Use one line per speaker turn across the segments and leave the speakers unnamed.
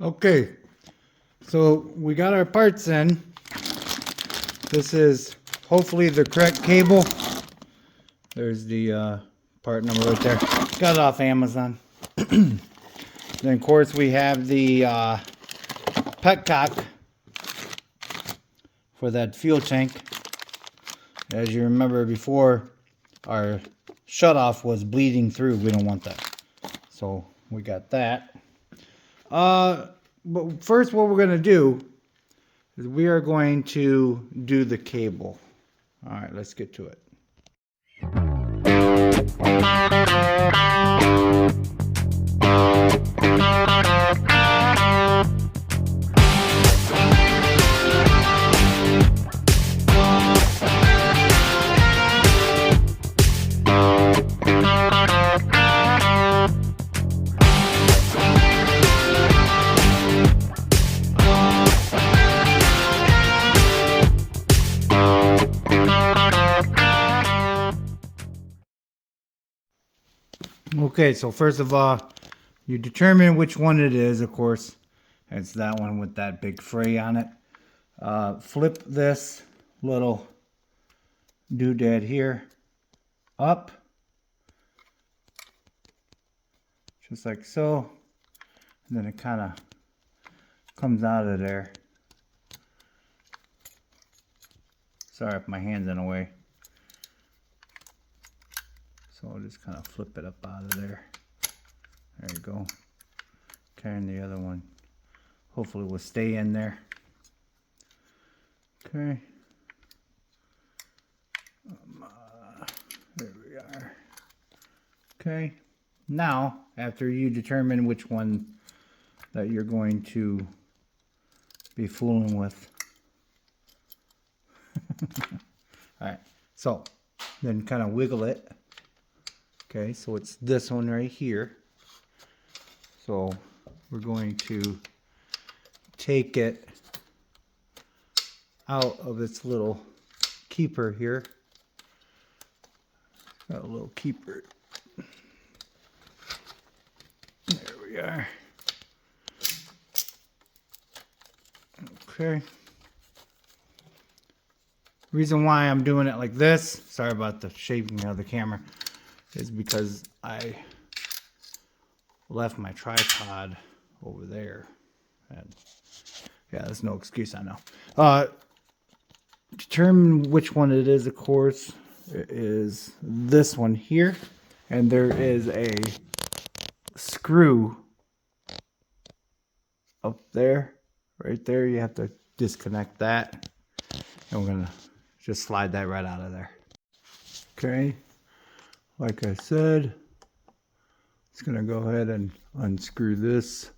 Okay, so we got our parts in. This is hopefully the correct cable. There's the part number right there. Got it off Amazon. Then of course we have the petcock for that fuel tank. As you remember before, our shutoff was bleeding through. We don't want that. So we got that. But first what we're going to do is we are going to do the cable. Alright, let's get to it. Okay, so first of all, you determine which one it is, of course. It's that one with that big fray on it. Flip this little doodad here up, just like so. And then it kind of comes out of there. Sorry if my hand's in the way. So I'll just kind of flip it up out of there. There you go. Okay, and the other one hopefully will stay in there. Okay. There we are. Okay. Now, after you determine which one that you're going to be fooling with. Alright, so then kind of wiggle it. Okay, so it's this one right here. So we're going to take it out of its little keeper here. Got a little keeper. There we are. Okay. Reason why I'm doing it like this, sorry about the shaping of the camera, is because I left my tripod over there. And yeah, there's no excuse, I know. Determine which one it is, of course. It is this one here. And there is a screw up there. Right there. You have to disconnect that. And we're going to just slide that right out of there. Okay. Like I said, it's going to go ahead and unscrew this.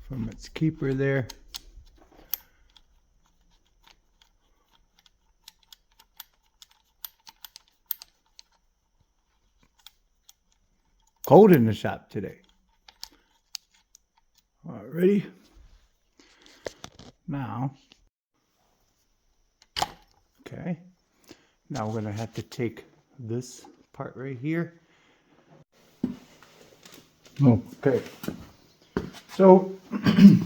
From its keeper there. Cold in the shop today. All right, ready? Now, okay, now we're going to have to take this part right here. Okay, so a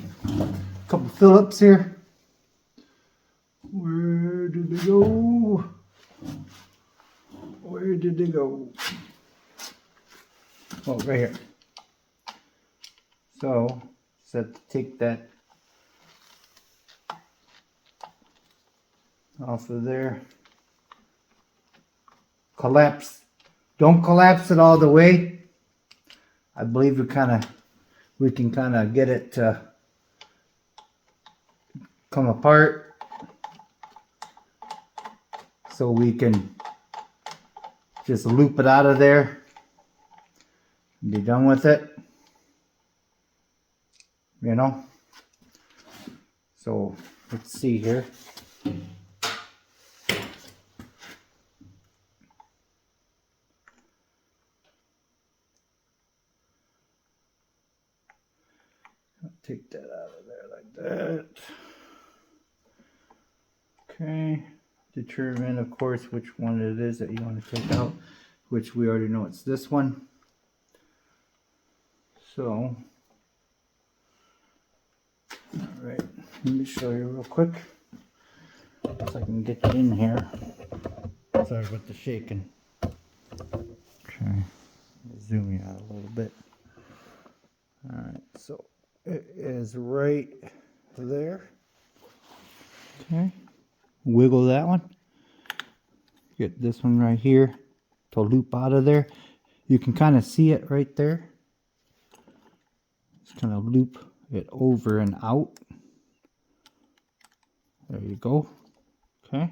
couple Phillips here. Where did they go? Where did they go? Oh, right here. So, set to take that off of there. Collapse. Don't collapse it all the way. I believe we can kind of get it to come apart, so we can just loop it out of there and be done with it. You know. So let's see here. Take that out of there like that. Okay, determine, of course, which one it is that you want to take out, which we already know it's this one. So, alright, let me show you real quick so I can get it in here. Sorry about the shaking. Okay, zoom you out a little bit. Alright, so it is right there. Okay, wiggle that one. Get this one right here to loop out of there. You can kind of see it right there. Just kind of loop it over and out. There you go. Okay.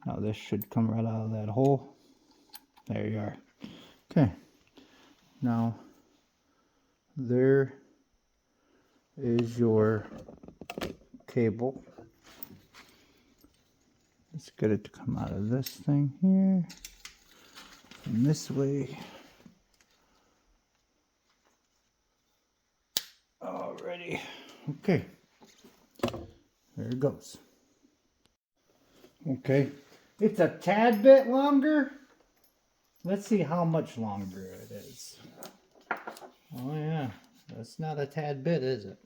Now this should come right out of that hole. There you are. Okay. Now there is your cable. Let's get it to come out of this thing here. And this way. Alrighty. Okay. There it goes. Okay. It's a tad bit longer. Let's see how much longer it is. Oh yeah. That's not a tad bit, is it?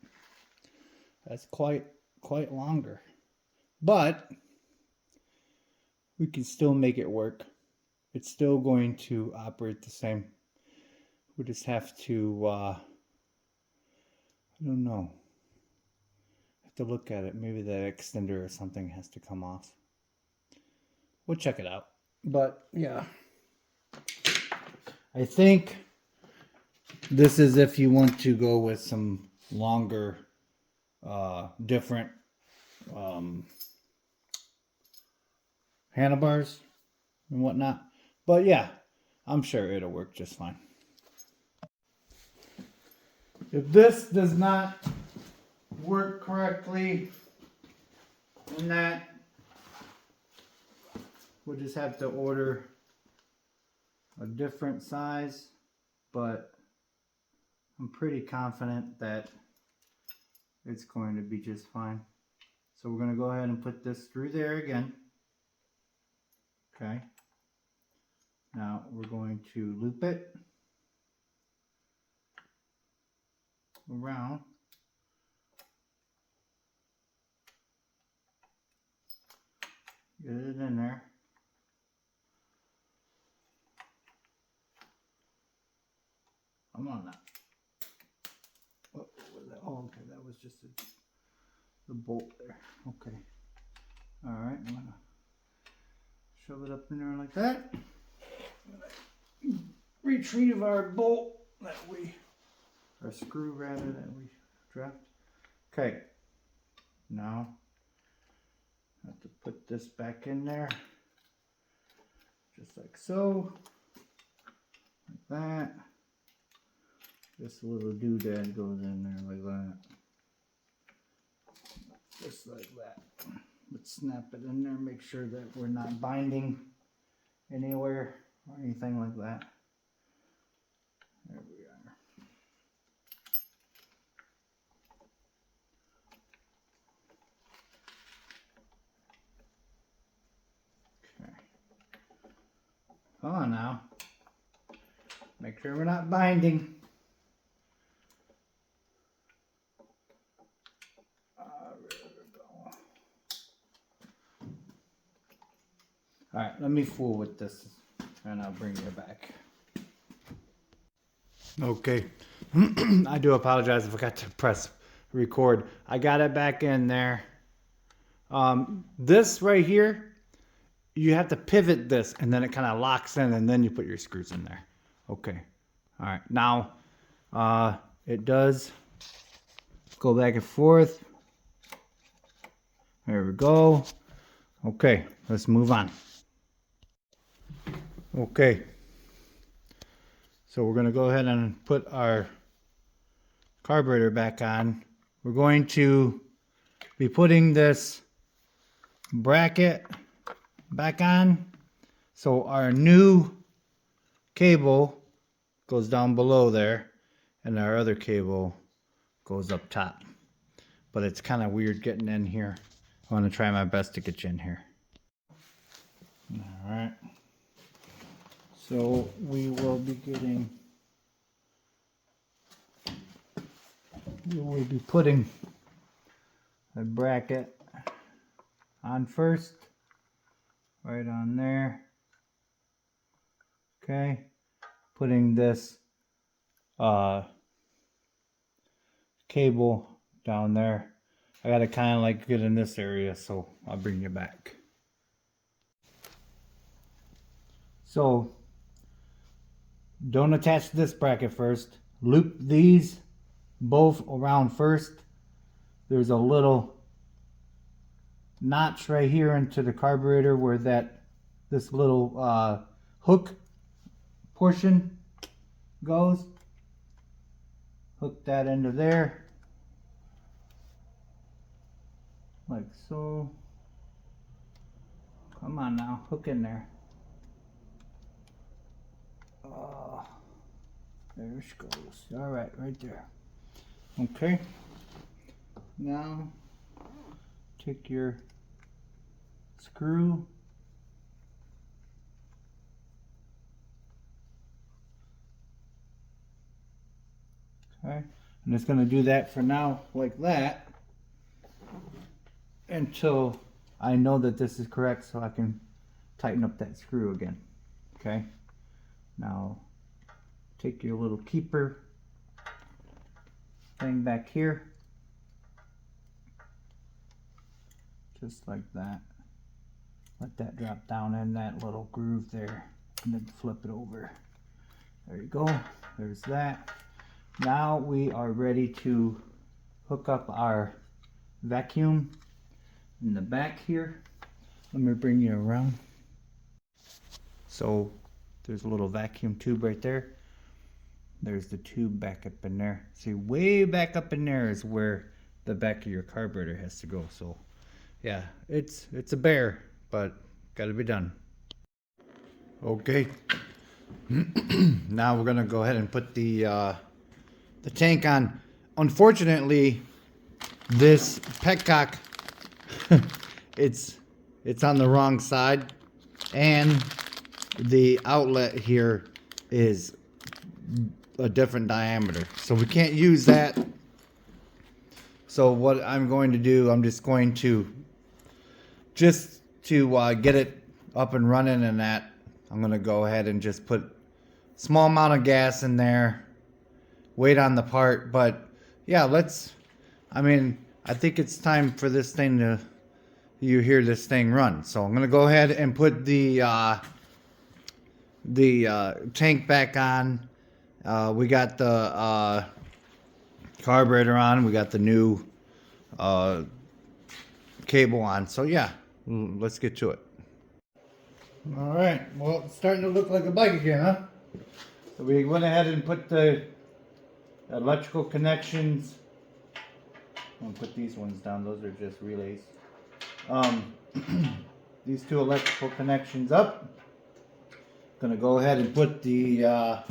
That's quite longer. But we can still make it work. It's still going to operate the same. We just have to, I don't know. Have to look at it. Maybe the extender or something has to come off. We'll check it out. But yeah, I think this is if you want to go with some longer, different handlebars and whatnot. But yeah, I'm sure it'll work just fine. If this does not work correctly in that, we'll just have to order a different size, but I'm pretty confident that it's going to be just fine. So we're going to go ahead and put this through there again. Okay. Now we're going to loop it around. Get it in there. Come on now. Oh, okay, that was just the bolt there. Okay. Alright, I'm going to shove it up in there like that. Retrieve our bolt that our screw rather, that we dropped. Okay, now I have to put this back in there, just like so, like that. This little doodad goes in there like that, just like that. Let's snap it in there, make sure that we're not binding anywhere or anything like that. There we are. Okay. Come on now. Make sure we're not binding. Alright, let me fool with this and I'll bring you back. Okay, I do apologize, I forgot to press record. I got it back in there. This right here, you have to pivot this and then it kind of locks in and then you put your screws in there. Okay, alright, now it does go back and forth. There we go. Okay, let's move on. Okay, so we're going to go ahead and put our carburetor back on. We're going to be putting this bracket back on. So our new cable goes down below there and our other cable goes up top. But it's kind of weird getting in here. I want to try my best to get you in here. Alright. So we will be putting a bracket on first, right on there. Okay, putting this cable down there. I gotta kind of like get in this area, so I'll bring you back. So don't attach this bracket first. Loop these both around first. There's a little notch right here into the carburetor where this little hook portion goes. Hook that into there, like so. Come on now, hook in there. There she goes. All right, right there. Okay. Now take your screw. Okay. I'm just going to do that for now, like that, until I know that this is correct, so I can tighten up that screw again. Okay. Now take your little keeper thing back here, just like that. Let that drop down in that little groove there, and then flip it over. There you go. There's that. Now we are ready to hook up our vacuum in the back here. Let me bring you around. So there's a little vacuum tube right there. There's the tube back up in there. See, way back up in there is where the back of your carburetor has to go. So yeah, it's a bear, but gotta be done. Okay. Now we're gonna go ahead and put the tank on. Unfortunately, this petcock it's on the wrong side, and the outlet here is a different diameter, so we can't use that. So what I'm going to do, I'm just going to get it up and running, and that I'm going to go ahead and just put small amount of gas in there, wait on the part. But yeah, I think it's time for this thing to, you hear this thing run. So I'm going to go ahead and put the tank back on. We got the carburetor on. We got the new cable on. So yeah, let's get to it. All right. Well, it's starting to look like a bike again, huh? So we went ahead and put the electrical connections. I'm gonna put these ones down. Those are just relays. These two electrical connections up. Gonna go ahead and put the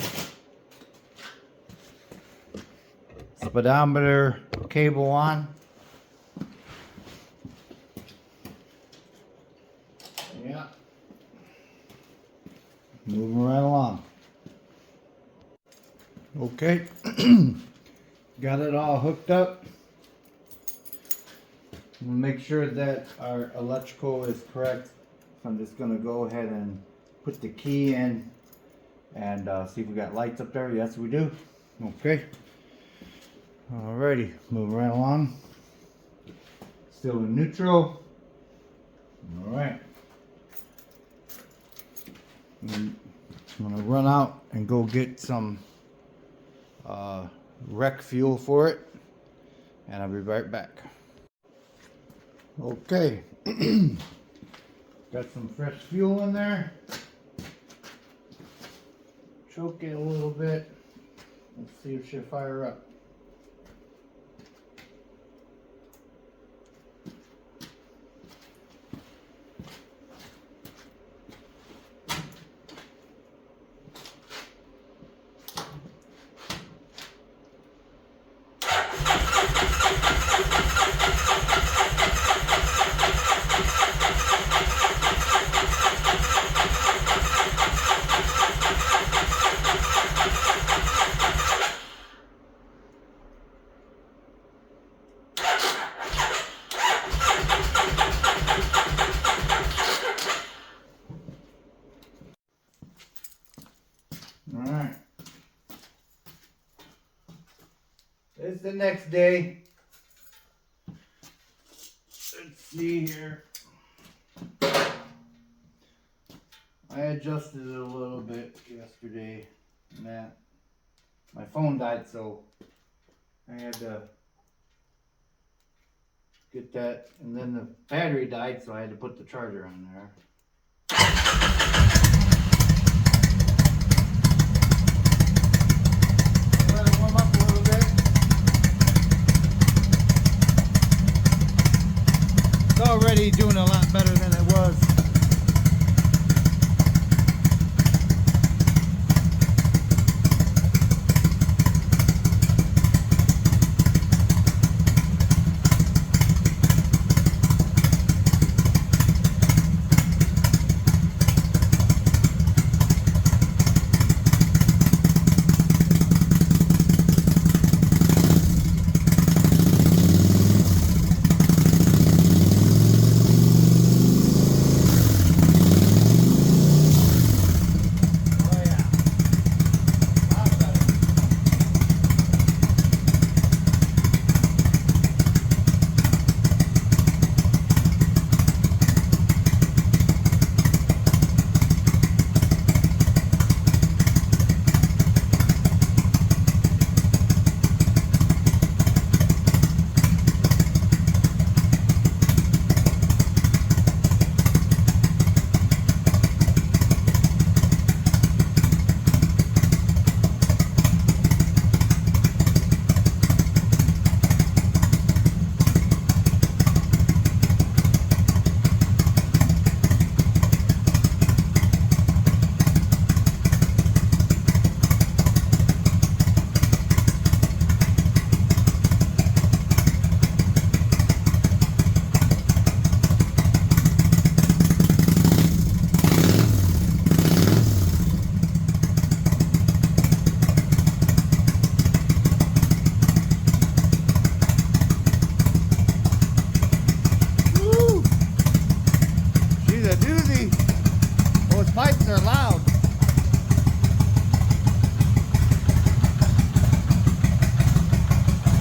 speedometer cable on. Yeah. Moving right along. Okay. Got it all hooked up. We'll make sure that our electrical is correct. So I'm just going to go ahead and put the key in and see if we got lights up there. Yes, we do. Okay. Alrighty, moving right along. Still in neutral. Alright. I'm going to run out and go get some wreck fuel for it, and I'll be right back. Okay. Got some fresh fuel in there. Choke it a little bit. Let's see if she'll fire up. Alright. It's the next day. Let's see here. I adjusted it a little bit yesterday. And that my phone died, so I had to get that, and then the battery died, so I had to put the charger on there. Let it warm up a little bit. It's already doing a lot better than it was. Pipes are loud.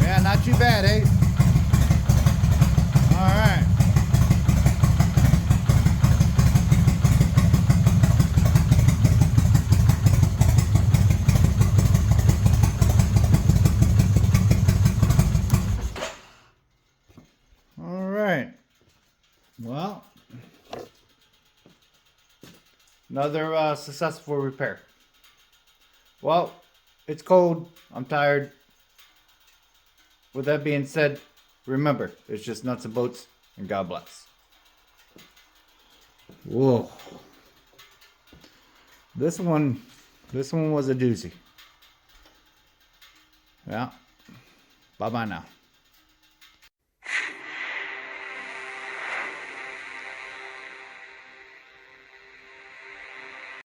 Yeah, not too bad, eh? All right. All right. Well, another successful repair. Well, it's cold. I'm tired. With that being said, remember, it's just nuts and bolts, and God bless. Whoa. This one was a doozy. Yeah. Bye-bye now.